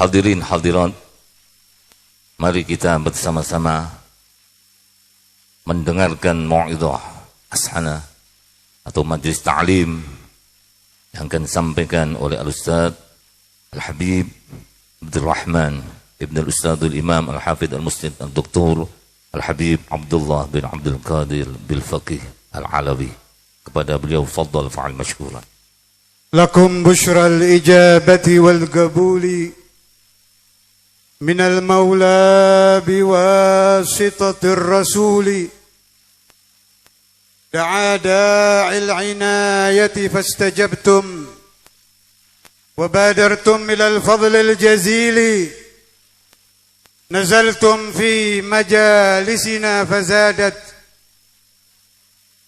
Hadirin hadirat, mari kita bersama-sama mendengarkan mau'izah ashana atau majlis ta'lim yang akan disampaikan oleh Al-Ustaz Al-Habib Abdul Rahman Ibn Al-Ustaz Al-Imam Al-Hafidh Al-Musnid Al-Doktor Al-Habib Abdullah bin Abdul Qadir Bil Faqih Al-Alawi. Kepada beliau, fadhal fa'al mashkuran. Lakum bushra al-ijabati wal-qabuli من المولى بواسطة الرسول دعا داعي العناية فاستجبتم وبادرتم إلى الفضل الجزيل نزلتم في مجالسنا فزادت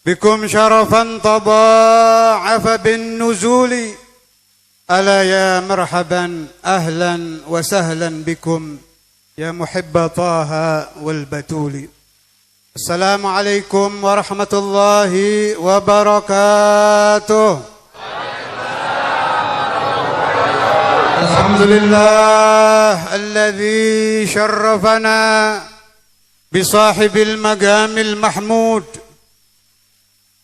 بكم شرفا تضاعف بالنزول ألا يا مرحبا أهلا وسهلا بكم يا محب طه والبتول. السلام عليكم ورحمة الله وبركاته. الحمد لله الذي شرفنا بصاحب المقام المحمود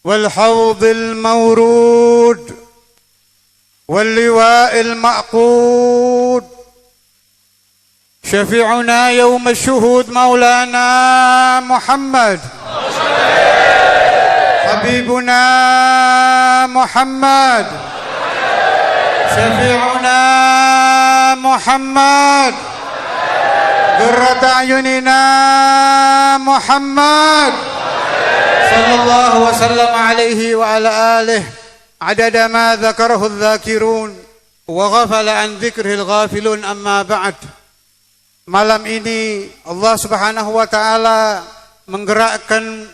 والحوض المورود واللواء المعقود، شفيعنا يوم الشهود مولانا محمد، حبيبنا محمد، شفيعنا محمد، قرة أعيننا محمد صلى الله وسلم عليه وعلى آله عدد ما ذكره الذاكرون وغفل عن ذكره الغافلون. Amma ba'd. Malam ini Allah Subhanahu wa taala menggerakkan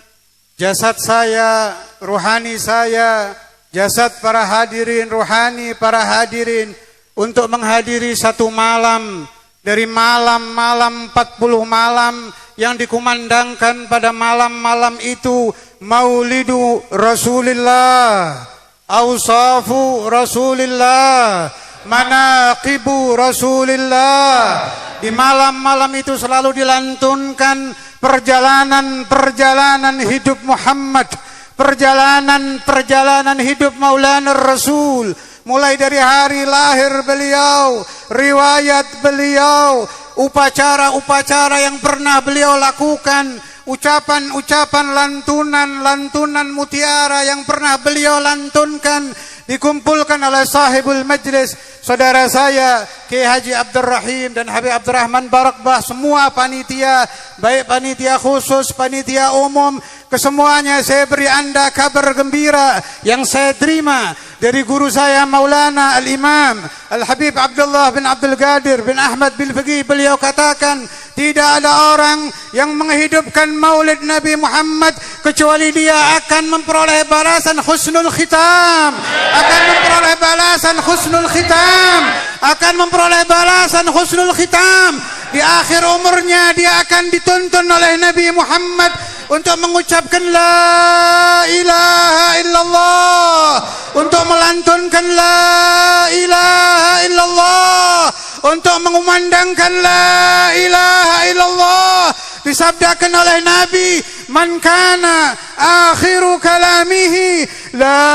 jasad saya, ruhani saya, jasad para hadirin, ruhani para hadirin untuk menghadiri satu malam dari malam-malam 40 malam yang dikumandangkan pada malam-malam itu Maulidu Rasulillah, Awsafu Rasulillah, Manaqibu Rasulillah. Di malam-malam itu selalu dilantunkan perjalanan-perjalanan hidup Muhammad, perjalanan-perjalanan hidup Maulana Rasul, mulai dari hari lahir beliau, riwayat beliau, upacara-upacara yang pernah beliau lakukan, ucapan-ucapan lantunan mutiara yang pernah beliau lantunkan, dikumpulkan oleh sahibul majlis, saudara saya Kiai Haji Abdul Rahim dan Habib Abdurrahman Barakbah, semua panitia, baik panitia khusus, panitia umum, kesemuanya saya beri Anda kabar gembira yang saya terima dari guru saya Maulana Al-Imam Al-Habib Abdullah bin Abdul Qadir bin Ahmad bin Faqih. Beliau katakan, tidak ada orang yang menghidupkan maulid Nabi Muhammad kecuali dia akan memperoleh balasan husnul khitam, akan memperoleh balasan husnul khitam, akan memperoleh balasan husnul khitam. Di akhir umurnya dia akan dituntun oleh Nabi Muhammad untuk mengucapkan la ilaha illallah, untuk melantunkan la ilaha illallah, untuk mengumandangkan la ilaha illallah. Disabdakan oleh Nabi, man kana akhiru kalamihi la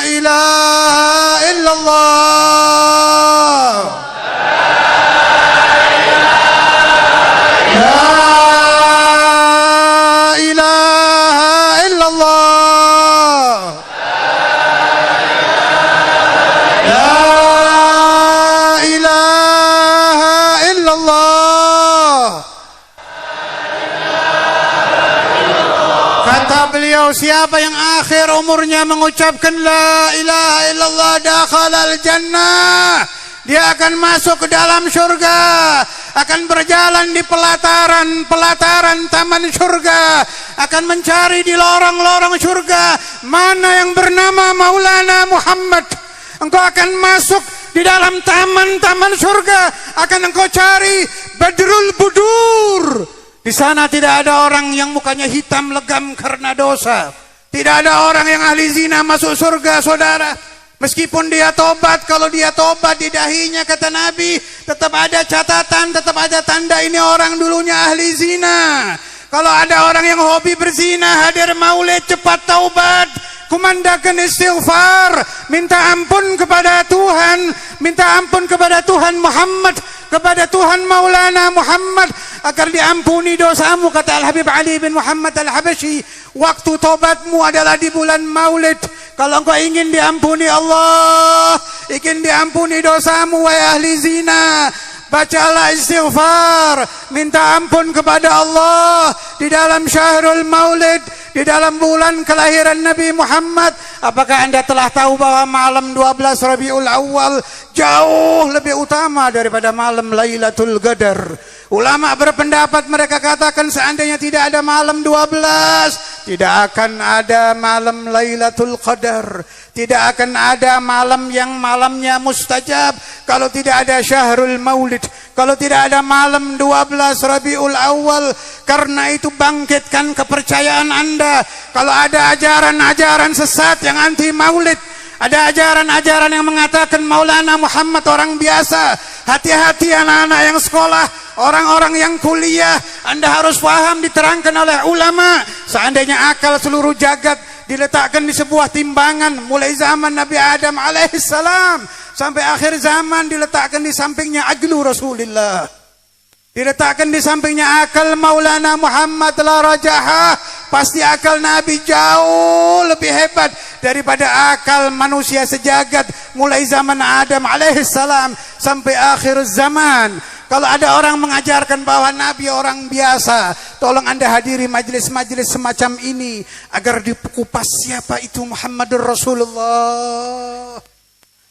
ilaha illallah, siapa yang akhir umurnya mengucapkan la ilaha illallah dakhalal jannah, dia akan masuk ke dalam surga, akan berjalan di pelataran taman surga, akan mencari di lorong-lorong surga mana yang bernama Maulana Muhammad. Engkau akan masuk di dalam taman-taman surga, akan engkau cari Badrul Budur. Di sana tidak ada orang yang mukanya hitam legam karena dosa. Tidak ada orang yang ahli zina masuk surga, saudara. Meskipun dia tobat, kalau dia tobat di dahinya kata Nabi, tetap ada catatan, tetap ada tanda ini orang dulunya ahli zina. Kalau ada orang yang hobi berzina, hadir maulid, cepat taubat, kumandakan istighfar, minta ampun kepada Tuhan, minta ampun kepada Tuhan Muhammad, kepada Tuhan Maulana Muhammad, agar diampuni dosamu, kata Al-Habib Ali bin Muhammad Al-Habashi. Waktu tobatmu adalah di bulan maulid. Kalau engkau ingin diampuni Allah, ingin diampuni dosamu, wahai ahli zina, bacalah istighfar, minta ampun kepada Allah di dalam syahrul maulid, di dalam bulan kelahiran Nabi Muhammad. Apakah anda telah tahu bahwa malam 12 Rabiul Awal jauh lebih utama daripada malam Lailatul Qadar? Ulama berpendapat, mereka katakan seandainya tidak ada malam 12, tidak akan ada malam Lailatul Qadar, tidak akan ada malam yang malamnya mustajab kalau tidak ada syahrul maulid, kalau tidak ada malam 12 Rabiul Awal. Karena itu bangkitkan kepercayaan anda. Kalau ada ajaran-ajaran sesat yang anti maulid, ada ajaran-ajaran yang mengatakan Maulana Muhammad orang biasa, hati-hati anak-anak yang sekolah, orang-orang yang kuliah, anda harus paham, diterangkan oleh ulama. Seandainya akal seluruh jagat diletakkan di sebuah timbangan, mulai zaman Nabi Adam alaihissalam sampai akhir zaman, diletakkan di sampingnya aglu Rasulullah, diletakkan di sampingnya akal Maulana Muhammad la rajahah, pasti akal Nabi jauh lebih hebat daripada akal manusia sejagat, mulai zaman Adam alaihissalam sampai akhir zaman. Kalau ada orang mengajarkan bahwa Nabi orang biasa, tolong anda hadiri majlis-majlis semacam ini agar dikupas siapa itu Muhammadur Rasulullah.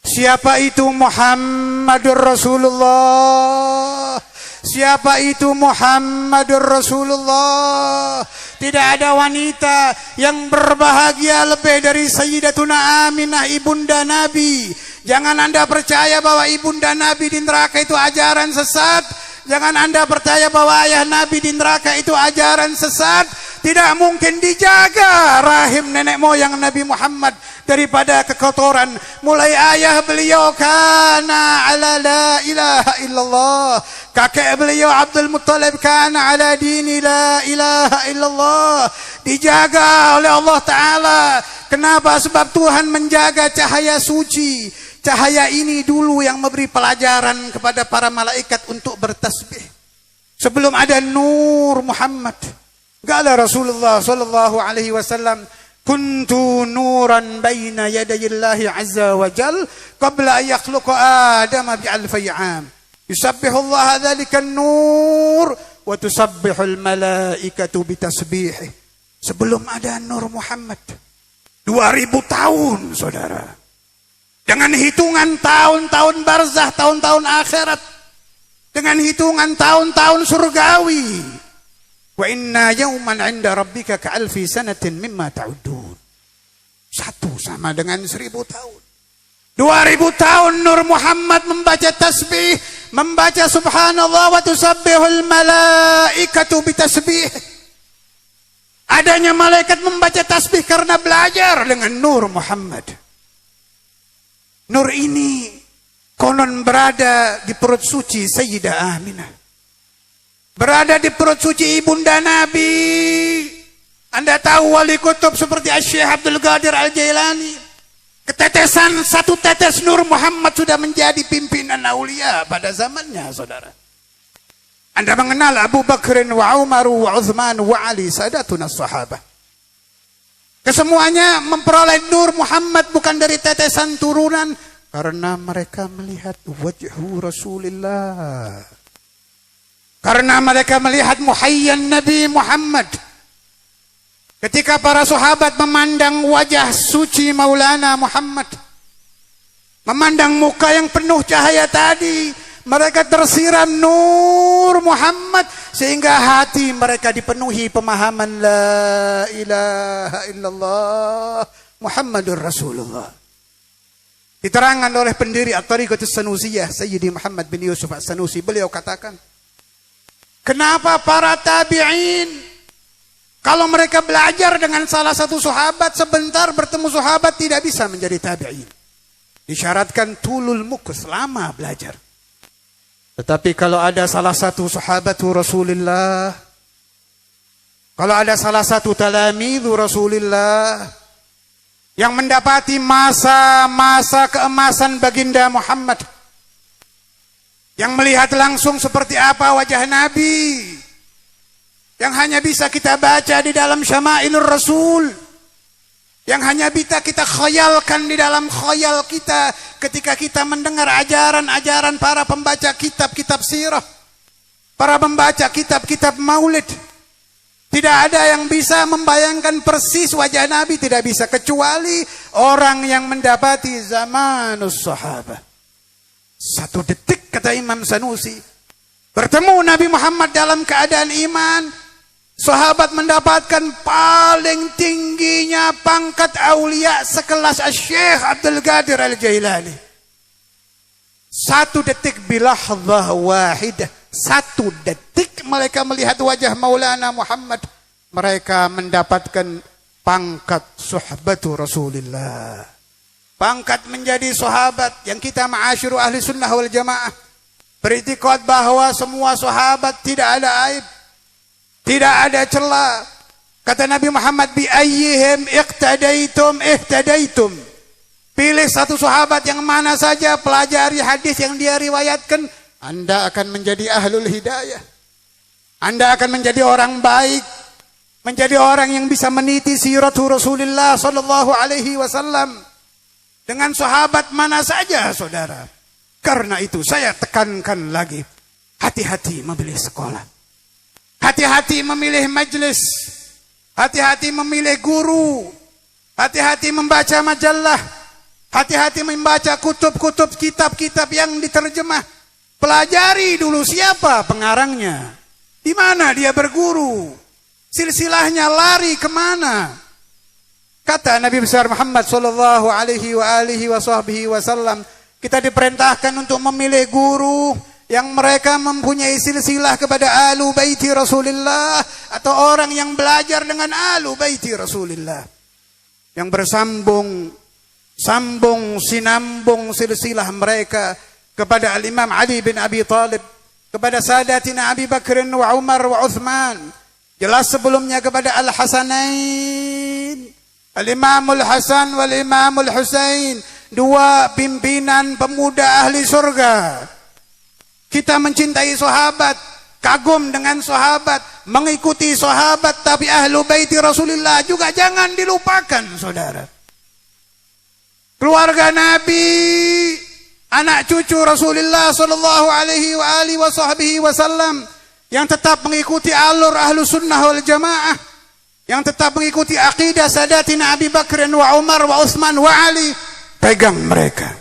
Siapa itu Muhammadur Rasulullah? Siapa itu Muhammadur Rasulullah? Tidak ada wanita yang berbahagia lebih dari Sayyidatuna Aminah, ibunda Nabi. Jangan anda percaya bahwa ibunda Nabi di neraka itu ajaran sesat. Jangan anda percaya bahwa ayah Nabi di neraka itu ajaran sesat. Tidak mungkin dijaga rahim nenek moyang Nabi Muhammad daripada kekotoran. Mulai ayah beliau kana ala la ilaha illallah, kakek beliau Abdul Muttalib kana ala dini la ilaha illallah, dijaga oleh Allah Ta'ala. Kenapa? Sebab Tuhan menjaga cahaya suci. Cahaya ini dulu yang memberi pelajaran kepada para malaikat untuk bertasbih. Sebelum ada Nur Muhammad, qala Rasulullah sallallahu alaihi wasallam, kuntu nuran baina yadayillahi azza wa jal qabla an yakhluqa adama bi alfi am. Yusabbihu Allah dzalika an-nur wa tusabbihu al-malaikatu bi tasbihih. Sebelum ada Nur Muhammad 2000 tahun, saudara. Dengan hitungan tahun-tahun barzah, tahun-tahun akhirat, dengan hitungan tahun-tahun surgawi. Wa inna yawman 'inda rabbika ka'alfi sanatin mimma ta'udun. Satu sama dengan 1000 tahun. 2000 tahun Nur Muhammad membaca tasbih, membaca subhanallah wa tusabbihul malaikatu bitasbih. Adanya malaikat membaca tasbih karena belajar dengan Nur Muhammad. Nur ini konon berada di perut suci Sayyidah Aminah, berada di perut suci ibunda Nabi. Anda tahu wali kutub seperti Syekh Abdul Qadir Al-Jailani, ketetesan satu tetes Nur Muhammad sudah menjadi pimpinan aulia pada zamannya, saudara. Anda mengenal Abu Bakr wa Umar wa Uthman wa Ali, sadatuna sahabah. Kesemuanya memperoleh Nur Muhammad bukan dari tetesan turunan, karena mereka melihat wajhu Rasulullah. Karena mereka melihat muhayyan Nabi Muhammad. Ketika para sahabat memandang wajah suci Maulana Muhammad, memandang muka yang penuh cahaya tadi, mereka tersiram Nur Muhammad sehingga hati mereka dipenuhi pemahaman la ilaha illallah Muhammadur Rasulullah. Diterangkan oleh pendiri At-Tariqatus Sanusiyah Sayyidi Muhammad bin Yusuf As-Sanusi, beliau katakan, kenapa para tabi'in kalau mereka belajar dengan salah satu sahabat sebentar, bertemu sahabat tidak bisa menjadi tabi'in? Disyaratkan tulul mukus, lama belajar. Tetapi kalau ada salah satu sahabat Rasulullah, kalau ada salah satu talamidhu Rasulullah yang mendapati masa-masa keemasan baginda Muhammad, yang melihat langsung seperti apa wajah Nabi, yang hanya bisa kita baca di dalam Syama'ilur Rasul, yang hanya bisa kita khayalkan di dalam khayal kita ketika kita mendengar ajaran-ajaran para pembaca kitab-kitab sirah, para pembaca kitab-kitab maulid. Tidak ada yang bisa membayangkan persis wajah Nabi, tidak bisa kecuali orang yang mendapati zamanus sahabah. 1 detik, kata Imam Sanusi, bertemu Nabi Muhammad dalam keadaan iman. Sahabat mendapatkan paling tingginya pangkat aulia sekelas Syekh Abdul Qadir Al-Jailani. 1 detik bilahdhah wahidah. 1 detik mereka melihat wajah Maulana Muhammad. Mereka mendapatkan pangkat suhbatu Rasulullah. Pangkat menjadi sahabat yang kita ma'asyiru ahli sunnah wal jamaah beriktikad bahwa semua sahabat tidak ada aib, tidak ada celah. Kata Nabi Muhammad, bi ayyihim iqtadaitum ihtadaitum. Pilih satu sahabat yang mana saja, pelajari hadis yang dia riwayatkan, Anda akan menjadi ahlul hidayah. Anda akan menjadi orang baik, menjadi orang yang bisa meniti siratu Rasulullah sallallahu alaihi wasallam. Dengan sahabat mana saja, saudara. Karena itu saya tekankan lagi, hati-hati memilih sekolah. Hati-hati memilih majelis. Hati-hati memilih guru. Hati-hati membaca majalah. Hati-hati membaca kutub-kutub, kitab-kitab yang diterjemah. Pelajari dulu siapa pengarangnya. Di mana dia berguru. Silsilahnya lari kemana. Kata Nabi besar Muhammad sallallahu alaihi wasallam, kita diperintahkan untuk memilih guru yang mereka mempunyai silsilah kepada ahlu baiti Rasulullah, atau orang yang belajar dengan ahlu baiti Rasulullah, yang bersambung sinambung silsilah mereka kepada al-Imam Ali bin Abi Thalib, kepada Sadatina Abi Bakr wa Umar wa Uthman, jelas sebelumnya kepada Al-Hasanain, Al-Imamul Hasan wal Imamul Husain, 2 pimpinan pemuda ahli surga. Kita mencintai sahabat, kagum dengan sahabat, mengikuti sahabat, tapi ahlu baiti Rasulullah juga jangan dilupakan, saudara. Keluarga Nabi, anak cucu Rasulullah sallallahu alaihi wasallam yang tetap mengikuti alur ahlu sunnah wal jamaah, yang tetap mengikuti akidah Sadatina Abi Bakr wa Umar wa Utsman wa Ali. Pegang mereka,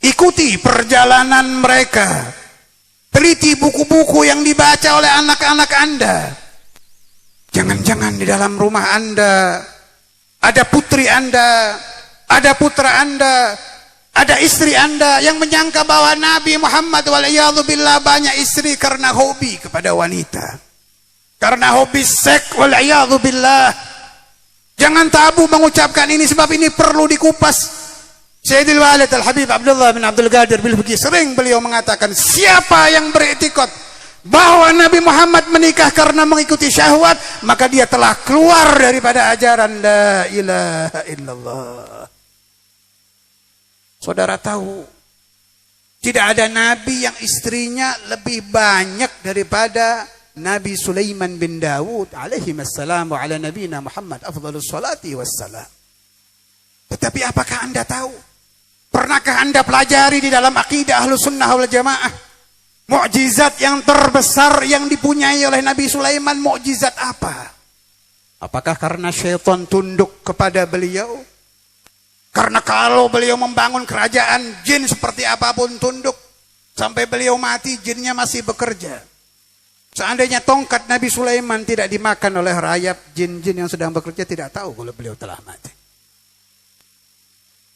ikuti perjalanan mereka, teliti buku-buku yang dibaca oleh anak-anak Anda. Jangan-jangan di dalam rumah Anda ada putri Anda, ada putra Anda, ada istri Anda yang menyangka bahwa Nabi Muhammad wal'iyadzubillah banyak istri karena hobi kepada wanita, karena hobi seks wal'iyadzubillah. Jangan tabu mengucapkan ini, sebab ini perlu dikupas. Sayyidil Walid Al-Habib Abdullah bin Abdul Qadir Bil-Fiqi sering beliau mengatakan, siapa yang beriktikad bahwa Nabi Muhammad menikah karena mengikuti syahwat, maka dia telah keluar daripada ajaran la ilaha illallah. Saudara tahu, tidak ada nabi yang istrinya lebih banyak daripada Nabi Sulaiman bin Dawud alaihi wassalam wa ala nabiyina Muhammad afdhalus salati wassalam. Tetapi apakah Anda tahu? Pernahkah Anda pelajari di dalam akidah Ahlus Sunnah wal Jamaah mukjizat yang terbesar yang dipunyai oleh Nabi Sulaiman? Mukjizat apa? Apakah karena syaitan tunduk kepada beliau? Karena kalau beliau membangun kerajaan, jin seperti apapun tunduk. Sampai beliau mati, jinnya masih bekerja. Seandainya tongkat Nabi Sulaiman tidak dimakan oleh rayap, jin-jin yang sedang bekerja tidak tahu kalau beliau telah mati.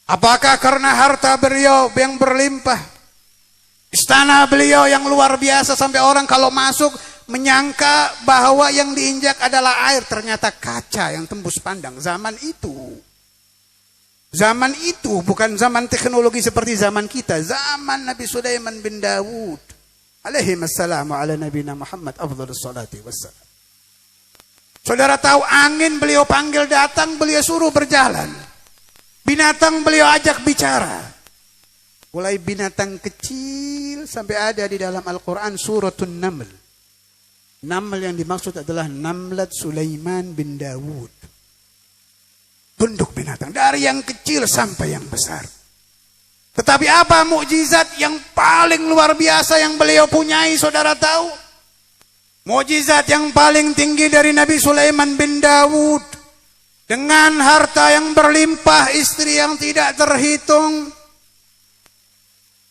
Apakah karena harta beliau yang berlimpah, istana beliau yang luar biasa sampai orang kalau masuk menyangka bahwa yang diinjak adalah air, ternyata kaca yang tembus pandang zaman itu. Zaman itu bukan zaman teknologi seperti zaman kita. Zaman Nabi Sulaiman bin Dawud. Alaihi wassalamu ala nabina Muhammad afdhalus salati wassalam. Saudara tahu angin beliau panggil datang, beliau suruh berjalan. Binatang beliau ajak bicara. Mulai binatang kecil sampai ada di dalam Al-Quran suratun Naml. Naml yang dimaksud adalah Namlat Sulaiman bin Dawud. Tunduk binatang. Dari yang kecil sampai yang besar. Tetapi apa mukjizat yang paling luar biasa yang beliau punyai, saudara tahu? Mukjizat yang paling tinggi dari Nabi Sulaiman bin Dawud. Dengan harta yang berlimpah, istri yang tidak terhitung.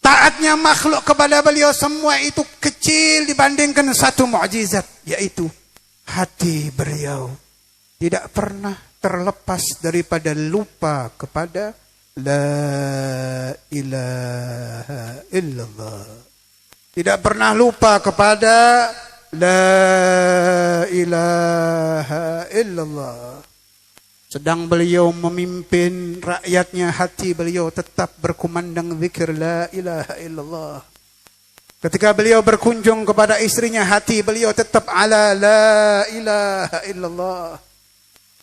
Taatnya makhluk kepada beliau semua itu kecil dibandingkan satu mukjizat, yaitu hati beliau tidak pernah terlepas daripada lupa kepada la ilaha illallah. Tidak pernah lupa kepada la ilaha illallah. Sedang beliau memimpin rakyatnya, hati beliau tetap berkumandang zikir la ilaha illallah. Ketika beliau berkunjung kepada istrinya, hati beliau tetap ala la ilaha illallah.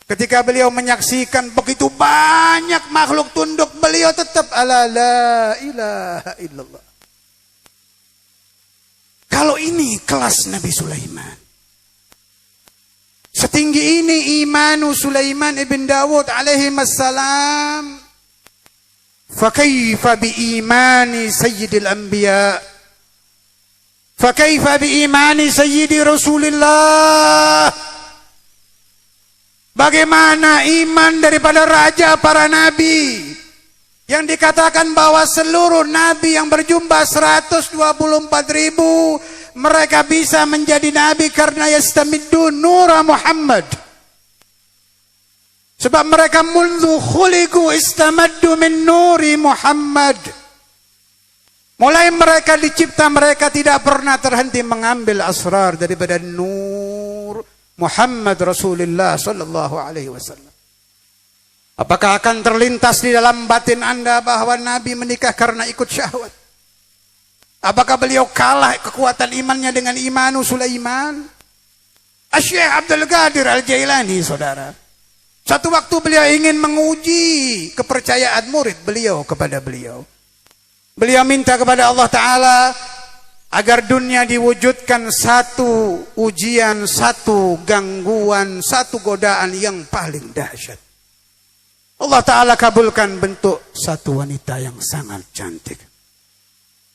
Ketika beliau menyaksikan begitu banyak makhluk tunduk, beliau tetap ala la ilaha illallah. Kalau ini kelas Nabi Sulaiman. Setinggi ini imanu Sulaiman ibn Dawud alaihi wassalam. Fakaifa biimani sayyidil anbiya. Fakaifa biimani sayyidi Rasulillah. Bagaimana iman daripada raja para nabi. Yang dikatakan bahwa seluruh nabi yang berjumlah 124.000 mereka bisa menjadi nabi karena yastamiddu nura Muhammad. Sebab mereka mundu khuliqu istamaddu min nuri Muhammad. Mulai mereka dicipta, mereka tidak pernah terhenti mengambil asrar daripada nur Muhammad Rasulullah sallallahu alaihi wasallam. Apakah akan terlintas di dalam batin Anda bahwa Nabi menikah karena ikut syahwat? Apakah beliau kalah kekuatan imannya dengan imanu Sulaiman? Syekh Abdul Qadir Al-Jailani, saudara. Satu waktu beliau ingin menguji kepercayaan murid beliau kepada beliau. Beliau minta kepada Allah Ta'ala agar dunia diwujudkan satu ujian, satu gangguan, satu godaan yang paling dahsyat. Allah Ta'ala kabulkan bentuk satu wanita yang sangat cantik.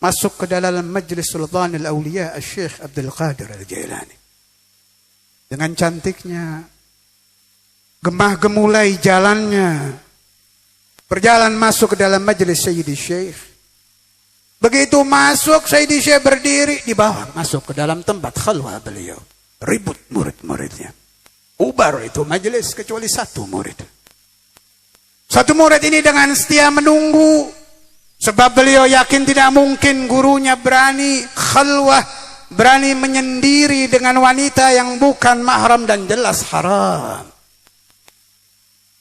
Masuk ke dalam majlis Sultanul Awliya Syekh Abdul Qadir Al-Jailani. Dengan cantiknya, gemah gemulai jalannya, berjalan masuk ke dalam majlis Sayyidi Syekh. Begitu masuk, Sayyidi Syekh berdiri di bawah, masuk ke dalam tempat khalwah beliau. Ribut murid-muridnya. Ubar itu majlis kecuali satu murid. Satu murid ini dengan setia menunggu. Sebab beliau yakin tidak mungkin gurunya berani khalwah, berani menyendiri dengan wanita yang bukan mahram dan jelas haram.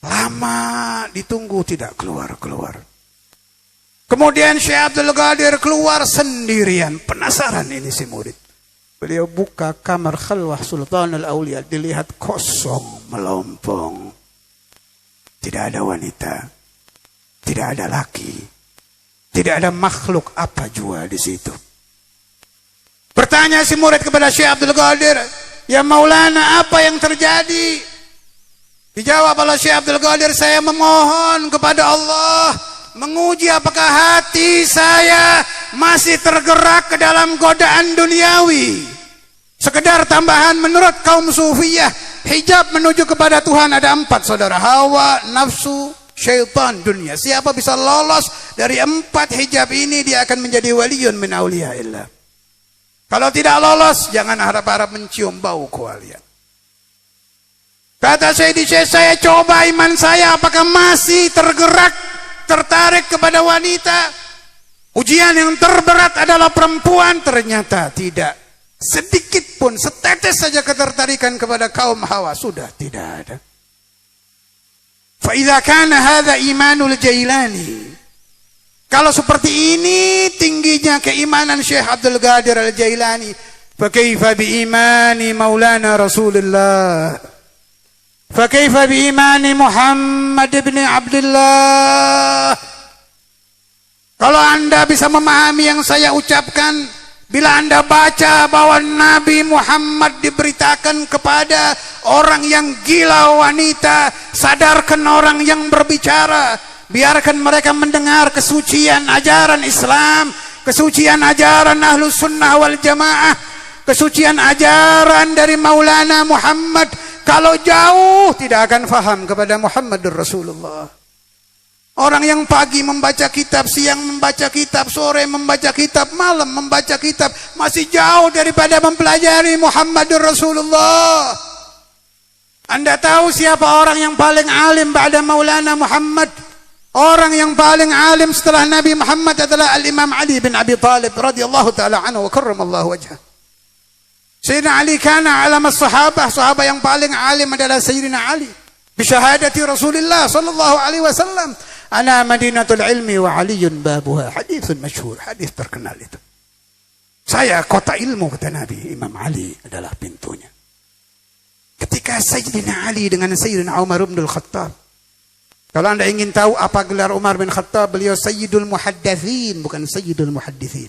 Lama ditunggu tidak keluar-keluar. Kemudian Syekh Abdul Qadir keluar sendirian. Penasaran ini si murid. Beliau buka kamar khalwah Sultanul Aulia, dilihat kosong melompong. Tidak ada wanita, tidak ada laki. Tidak ada makhluk apa jua di situ. Bertanya si murid kepada Syekh Abdul Qadir, "Ya Maulana, apa yang terjadi?" Dijawab oleh Syekh Abdul Qadir, "Saya memohon kepada Allah menguji apakah hati saya masih tergerak ke dalam godaan duniawi. Sekedar tambahan, menurut kaum Sufiyah, hijab menuju kepada Tuhan ada 4, saudara. Hawa, nafsu, syaitan, dunia. Siapa bisa lolos dari 4 hijab ini, dia akan menjadi waliyun min awliyaillah. Kalau tidak lolos, jangan harap-harap mencium bau kewalian." Kata Sayyidi Syekh, "Saya coba iman saya apakah masih tertarik kepada wanita. Ujian yang terberat adalah perempuan." Ternyata tidak. Sedikit pun, setetes saja ketertarikan kepada kaum hawa sudah tidak ada. Fa idza kana hadza imanul Jailani. Kalau seperti ini tingginya keimanan Syekh Abdul Qadir Al-Jailani, fa kaifa bi imani Maulana Rasulullah? Fa kaifa bi imani Muhammad ibn Abdullah? Kalau Anda bisa memahami yang saya ucapkan, bila Anda baca bahwa Nabi Muhammad diberitakan kepada orang yang gila wanita, sadarkan orang yang berbicara. Biarkan mereka mendengar kesucian ajaran Islam, kesucian ajaran Ahlus Sunnah wal Jamaah, kesucian ajaran dari Maulana Muhammad. Kalau jauh tidak akan faham kepada Muhammadur Rasulullah. Orang yang pagi membaca kitab, siang membaca kitab, sore membaca kitab, malam membaca kitab, masih jauh daripada mempelajari Muhammadur Rasulullah. Anda tahu siapa orang yang paling alim ba'da Maulana Muhammad? Orang yang paling alim setelah Nabi Muhammad adalah Al-Imam Ali bin Abi Talib radhiyallahu taala anhu wa karramallahu wajhah. Sayyidina Ali kana alam as-sahabah, sahabat yang paling alim adalah Sayyidina Ali. Bisyahadati Rasulullah sallallahu alaihi wasallam, ana madinatul ilmi wa aliyun babuha. Haditsun masyhur, hadis terkenal itu. Saya kota ilmu, kata Nabi, Imam Ali adalah pintunya. Ketika Sayyidina Ali dengan Sayyidina Umar bin Al-Khattab, kalau Anda ingin tahu apa gelar Umar bin Khattab, beliau Sayyidul Muhaddatsin, bukan Sayyidul Muhadditsin.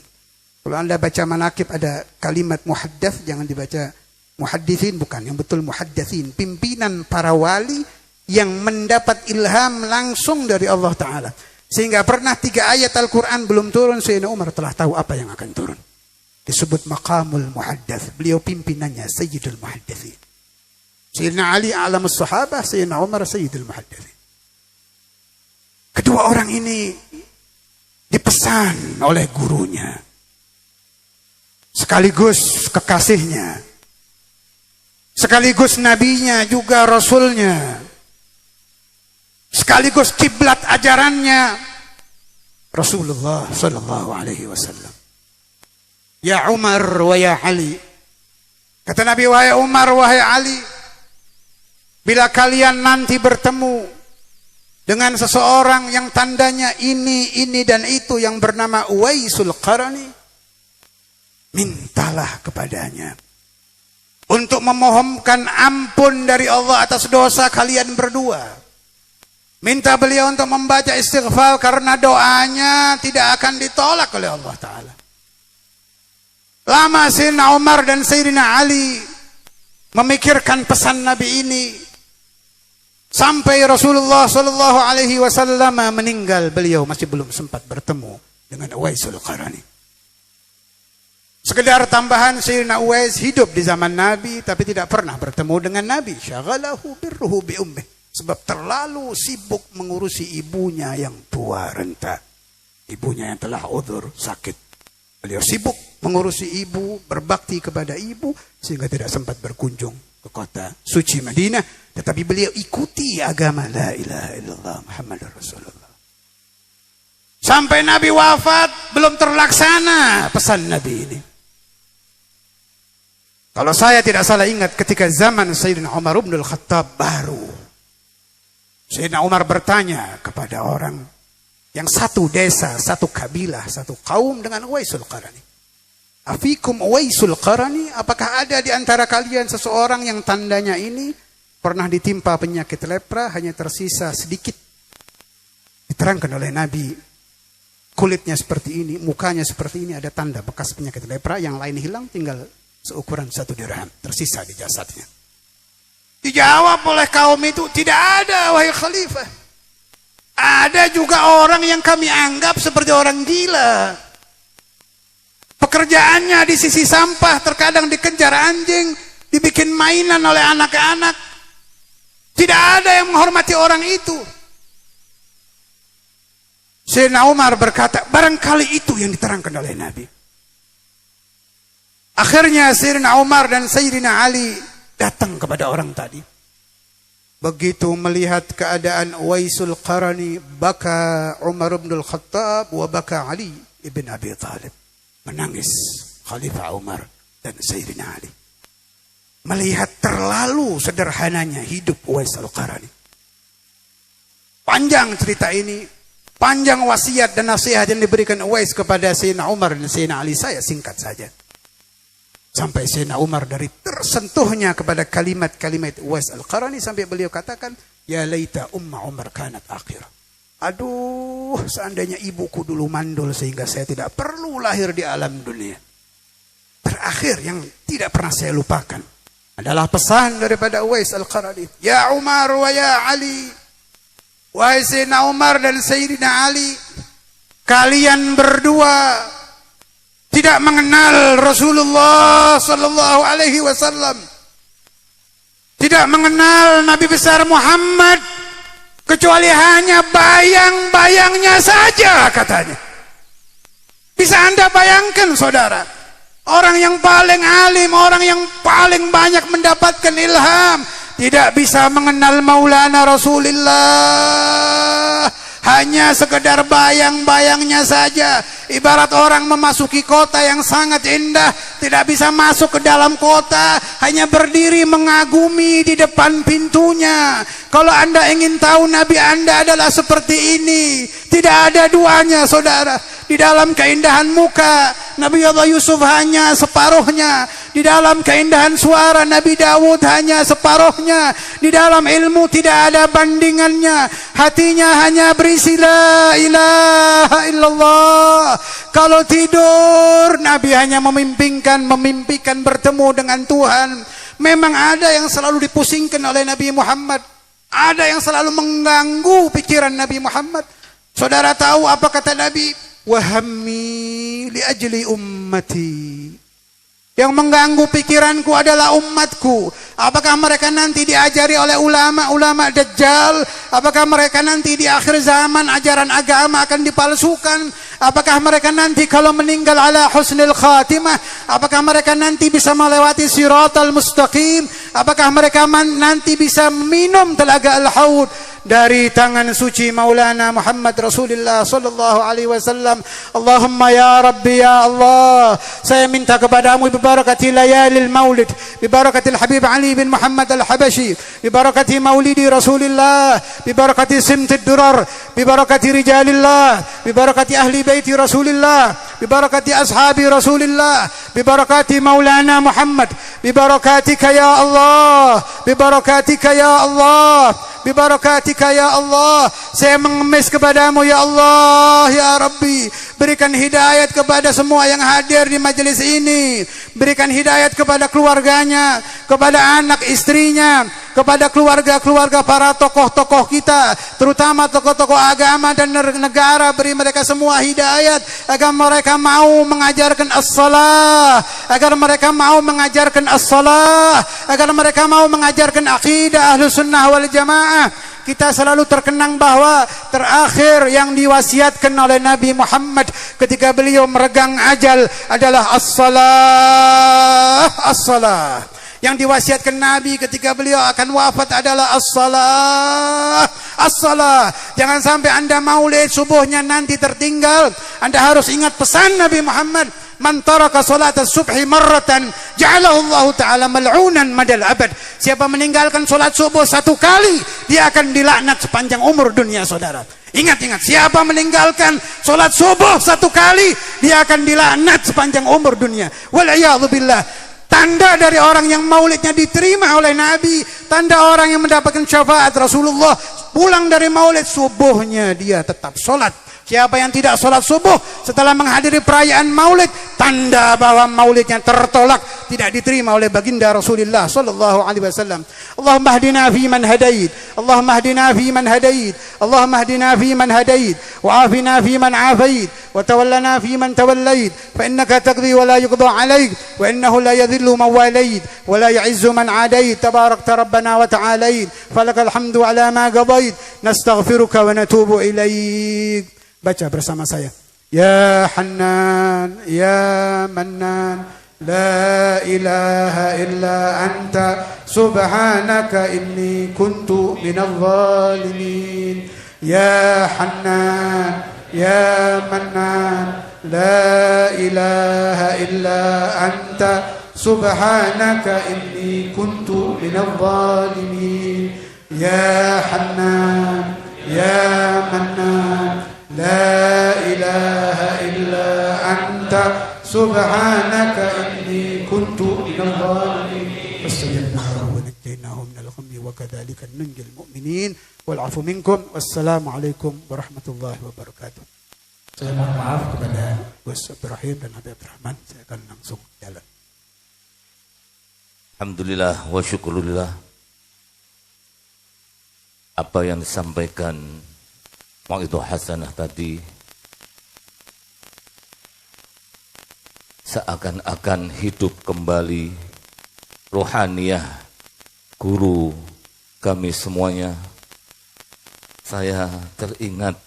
Kalau Anda baca manakib ada kalimat muhaddats, jangan dibaca muhadditsin, bukan. Yang betul muhaddatsin, pimpinan para wali yang mendapat ilham langsung dari Allah Ta'ala. Sehingga pernah 3 ayat Al-Quran belum turun, Sayyidina Umar telah tahu apa yang akan turun. Disebut maqamul muhaddats. Beliau pimpinannya Sayyidul Muhaddatsin. Sayyidina Ali alamus sahabah, Sayyidina Umar Sayyidul Muhaddatsin. Kedua orang ini dipesan oleh gurunya, sekaligus kekasihnya, sekaligus nabinya juga rasulnya, sekaligus kiblat ajarannya Rasulullah sallallahu alaihi wasallam. Ya Umar wa ya Ali. Kata Nabi, wahai Umar, wahai Ali, bila kalian nanti bertemu dengan seseorang yang tandanya ini dan itu yang bernama Uwaisul Qarani, mintalah kepadanya untuk memohonkan ampun dari Allah atas dosa kalian berdua. Minta beliau untuk membaca istighfar karena doanya tidak akan ditolak oleh Allah Ta'ala. Lama Sayyidina Umar dan Sayyidina Ali memikirkan pesan Nabi ini, sampai Rasulullah sallallahu alaihi wasallam meninggal, beliau masih belum sempat bertemu dengan Uwaisul Qarani. Sekedar tambahan, Sayyidina Uwais hidup di zaman Nabi tapi tidak pernah bertemu dengan Nabi. Syaghalahu birruhu bi ummih, sebab terlalu sibuk mengurusi ibunya yang tua renta. Ibunya yang telah udzur, sakit. Beliau sibuk mengurusi ibu, berbakti kepada ibu, sehingga tidak sempat berkunjung ke kota suci Madinah. Tetapi beliau ikuti agama la ilaha illallah Muhammadur Rasulullah. Sampai Nabi wafat belum terlaksana pesan Nabi ini. Kalau saya tidak salah ingat, ketika zaman Sayyidina Umar bin Al-Khattab baru, Sayyidina Umar bertanya kepada orang yang satu desa, satu kabilah, satu kaum dengan Uwaisul Qarani. Afikum Uwaisul Qarani, apakah ada di antara kalian seseorang yang tandanya ini pernah ditimpa penyakit lepra, hanya tersisa sedikit? Diterangkan oleh Nabi, kulitnya seperti ini, mukanya seperti ini, ada tanda bekas penyakit lepra, yang lain hilang, tinggal seukuran 1 dirham tersisa di jasadnya. Dijawab oleh kaum itu, tidak ada wahai khalifah. Ada juga orang yang kami anggap seperti orang gila. Pekerjaannya di sisi sampah, terkadang dikejar anjing, dibikin mainan oleh anak-anak. Tidak ada yang menghormati orang itu. Sayyidina Umar berkata, barangkali itu yang diterangkan oleh Nabi. Akhirnya Sayyidina Umar dan Sayyidina Ali datang kepada orang tadi. Begitu melihat keadaan Uwaisul Qarani, baka Umar bin Al-Khattab wa baka Ali ibn Abi Talib. Menangis Khalifah Umar dan Sayyidina Ali. Melihat terlalu sederhananya hidup Uwaisul Qarani. Panjang cerita ini, panjang wasiat dan nasihat yang diberikan Uwais kepada Sayyidina Umar dan Sayyidina Ali. Saya singkat saja. Sampai Sayyidina Umar dari tersentuhnya kepada kalimat-kalimat Uwais Al-Qarani sampai beliau katakan, ya laita umma Umar kanat akhir. Aduh, seandainya ibuku dulu mandul sehingga saya tidak perlu lahir di alam dunia. Terakhir yang tidak pernah saya lupakan adalah pesan daripada Uwais Al-Qarani. Ya Umar wa ya Ali. Wahai Sayyidina Umar dan Sayyidina Ali, kalian berdua tidak mengenal Rasulullah sallallahu alaihi wasallam. Tidak mengenal Nabi besar Muhammad kecuali hanya bayang-bayangnya saja katanya. Bisa Anda bayangkan saudara, orang yang paling alim, orang yang paling banyak mendapatkan ilham, tidak bisa mengenal Maulana Rasulullah, hanya sekedar bayang-bayangnya saja. Ibarat orang memasuki kota yang sangat indah, tidak bisa masuk ke dalam kota, hanya berdiri mengagumi di depan pintunya. Kalau Anda ingin tahu Nabi Anda adalah seperti ini, tidak ada duanya saudara. Di dalam keindahan muka, Nabi Allah Yusuf hanya separuhnya. Di dalam keindahan suara, Nabi Dawud hanya separuhnya. Di dalam ilmu tidak ada bandingannya. Hatinya hanya berisi la ilaha illallah. Kalau tidur, Nabi hanya memimpikan bertemu dengan Tuhan. Memang ada yang selalu dipusingkan oleh Nabi Muhammad. Ada yang selalu mengganggu pikiran Nabi Muhammad. Saudara tahu apa kata Nabi? Wahammi li ajli ummati. Yang mengganggu pikiranku adalah umatku. Apakah mereka nanti diajari oleh ulama-ulama dajjal? Apakah mereka nanti di akhir zaman ajaran agama akan dipalsukan? Apakah mereka nanti kalau meninggal ala husnil khatimah? Apakah mereka nanti bisa melewati siratal mustaqim? Apakah mereka nanti bisa minum telaga al-haud dari tangan suci Maulana Muhammad Rasulullah sallallahu alaihi wasallam? Allahumma ya Rabbi ya Allah, saya minta kepadamu bibarakati layalil maulid, bibarakatil Habib Ali bin Muhammad al-Habashi, bibarakati maulidi Rasulullah, bibarakati simtid durar, bibarakati rijalillah, bibarakati ahli baiti Rasulullah, bibarakati ashabi Rasulullah, bibarakati Maulana Muhammad, bibarakatika ya Allah, bibarakatika ya Allah, bibarakatika ya Allah. Saya mengemis kepadamu ya Allah ya Rabbi. Berikan hidayat kepada semua yang hadir di majelis ini. Berikan hidayat kepada keluarganya, kepada anak istrinya, kepada keluarga-keluarga para tokoh-tokoh kita, terutama tokoh-tokoh agama dan negara. Beri mereka semua hidayat agar mereka mau mengajarkan as-salah, agar mereka mau mengajarkan as-salah, agar mereka mau mengajarkan akidah Ahlus Sunnah wal Jamaah. Kita selalu terkenang bahwa terakhir yang diwasiatkan oleh Nabi Muhammad ketika beliau meregang ajal adalah as-salah, as-salah. Yang diwasiatkan Nabi ketika beliau akan wafat adalah as-salah, as-salah. Jangan sampai Anda maulid subuhnya nanti tertinggal. Anda harus ingat pesan Nabi Muhammad. Man taraka salat as-subhi marratan ja'alahu Allah Ta'ala mal'unan madal abad. Siapa meninggalkan salat subuh satu kali, dia akan dilaknat sepanjang umur dunia saudara. Ingat-ingat, siapa meninggalkan salat subuh satu kali, dia akan dilaknat sepanjang umur dunia. Wal'iyadzu billah. Tanda dari orang yang maulidnya diterima oleh Nabi, tanda orang yang mendapatkan syafaat Rasulullah, pulang dari maulid subuhnya dia tetap salat. Siapa yang tidak salat subuh setelah menghadiri perayaan maulid, tanda bahwa maulidnya tertolak, tidak diterima oleh baginda Rasulullah sallallahu alaihi wasallam. Allahumma hdina fi man hadait, Allahumma hdina fi man hadait, Allahumma hdina fi man hadait, wa afina fi man afait, wa tawallana fi man tawallait, fa innaka taqdi wa la yuqda alaik, wa innahu la yadhillu man walait, wa la ya'izzu man adait, tabarakta rabbana wa ta'alait, falakal hamdu ala ma qadait, nastaghfiruka wa natubu ilaik. Baca bersama saya. Ya Hannan, Ya Mannan, la ilaha illa anta, subhanaka inni kuntu minadh dhalimin. Ya Hannan, Ya Mannan, la ilaha illa anta, subhanaka inni kuntu minadh dhalimin. Ya Hannan, يا منان لا إله إلا أنت سبحانك إني كنت من الظالمين فاستجبنا ونجيناه من الغم وكذلك ننجي المؤمنين والعفو منكم والسلام عليكم ورحمة الله وبركاته. Saya mohon maaf kepada Gus Abdurrahim dan Habib Rahman. Saya akan langsung jalan. Alhamdulillah wa syukurillah. Apa yang disampaikan Mau'idhah Hasanah tadi seakan-akan hidup kembali rohaniyah guru kami semuanya. Saya teringat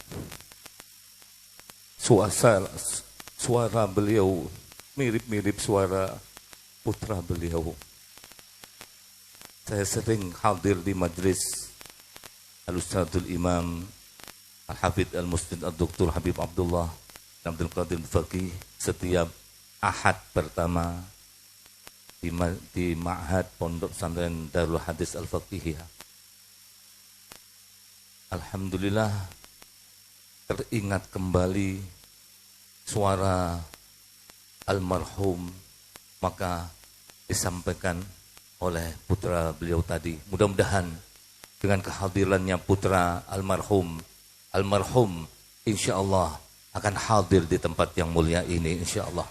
suara beliau mirip-mirip suara putra beliau. Saya sering hadir di majlis Al-Ustadzul Imam Al-Hafidh Al-Musnid Al-Doktor Habib Abdullah Abdul Qadir Faqih setiap Ahad pertama di Ma'had Pondok Pesantren Darul Hadis Al-Faqihiyah. Alhamdulillah teringat kembali suara almarhum, maka disampaikan oleh putra beliau tadi. Mudah-mudahan dengan kehadirannya putra almarhum insya Allah akan hadir di tempat yang mulia ini insya Allah.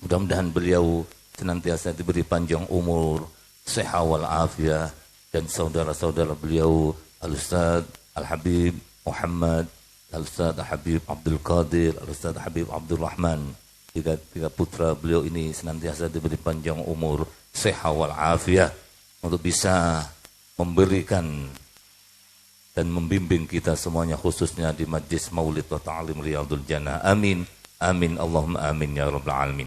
Mudah-mudahan beliau senantiasa diberi panjang umur, sehat wal afiat, dan saudara-saudara beliau Al-Ustadz Al-Habib Muhammad, Al-Ustadz Habib Abdul Qadir, Al-Ustadz Habib Abdul Rahman. Tiga putra beliau ini senantiasa diberi panjang umur, sehat wal afiat, untuk bisa memberikan dan membimbing kita semuanya, khususnya di Majlis Maulid wa Ta'lim Riyadul Jannah. Amin. Amin. Allahumma amin ya rabbal alamin.